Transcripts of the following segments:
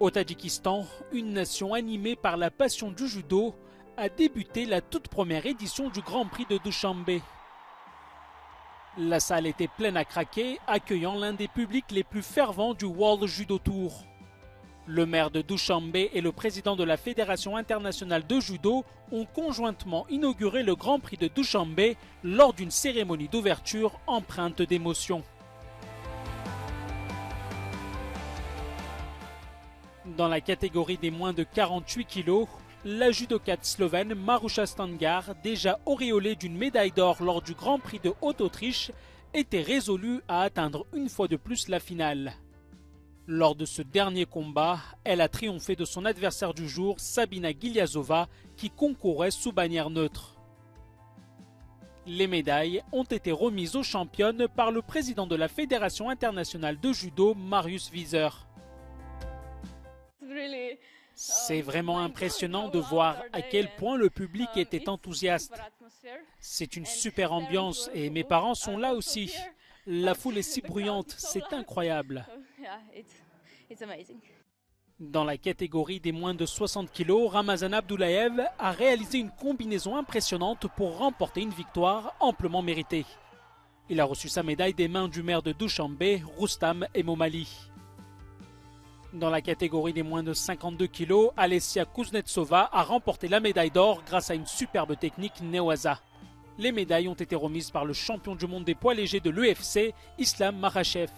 Au Tadjikistan, une nation animée par la passion du judo a débuté la toute première édition du Grand Prix de Dushanbe. La salle était pleine à craquer, accueillant l'un des publics les plus fervents du World Judo Tour. Le maire de Dushanbe et le président de la Fédération internationale de judo ont conjointement inauguré le Grand Prix de Dushanbe lors d'une cérémonie d'ouverture empreinte d'émotion. Dans la catégorie des moins de 48 kg, la judokate slovène Maruša Stangar, déjà auréolée d'une médaille d'or lors du Grand Prix de Haute-Autriche, était résolue à atteindre une fois de plus la finale. Lors de ce dernier combat, elle a triomphé de son adversaire du jour, Sabina Gilyazova, qui concourait sous bannière neutre. Les médailles ont été remises aux championnes par le président de la Fédération internationale de judo, Marius Wieser. C'est vraiment impressionnant de voir à quel point le public était enthousiaste. C'est une super ambiance et mes parents sont là aussi. La foule est si bruyante, c'est incroyable. Dans la catégorie des moins de 60 kg, Ramazan Abdullayev a réalisé une combinaison impressionnante pour remporter une victoire amplement méritée. Il a reçu sa médaille des mains du maire de Dushanbe, Rustam Emomali. Dans la catégorie des moins de 52 kg, Alessia Kuznetsova a remporté la médaille d'or grâce à une superbe technique Newaza. Les médailles ont été remises par le champion du monde des poids légers de l'UFC, Islam Makhachev.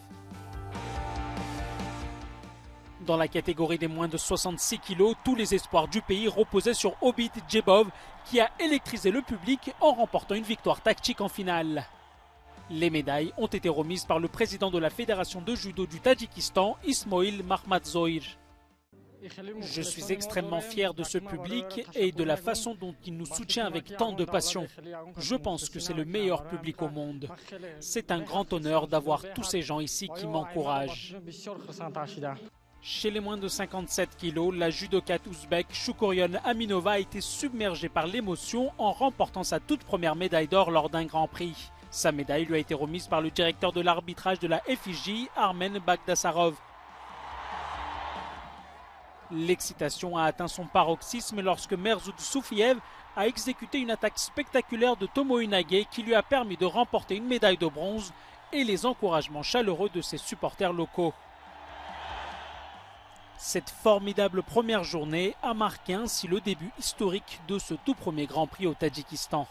Dans la catégorie des moins de 66 kg, tous les espoirs du pays reposaient sur Obid Djebov qui a électrisé le public en remportant une victoire tactique en finale. Les médailles ont été remises par le président de la Fédération de judo du Tadjikistan, Ismoil Makhmadzoir. Je suis extrêmement fier de ce public et de la façon dont il nous soutient avec tant de passion. Je pense que c'est le meilleur public au monde. C'est un grand honneur d'avoir tous ces gens ici qui m'encouragent. Chez les moins de 57 kg, la judokate ouzbek Shukurion Aminova a été submergée par l'émotion en remportant sa toute première médaille d'or lors d'un Grand Prix. Sa médaille lui a été remise par le directeur de l'arbitrage de la FIJ, Armen Bagdasarov. L'excitation a atteint son paroxysme lorsque Merzoud Soufiev a exécuté une attaque spectaculaire de Tomo Inage qui lui a permis de remporter une médaille de bronze et les encouragements chaleureux de ses supporters locaux. Cette formidable première journée a marqué ainsi le début historique de ce tout premier Grand Prix au Tadjikistan.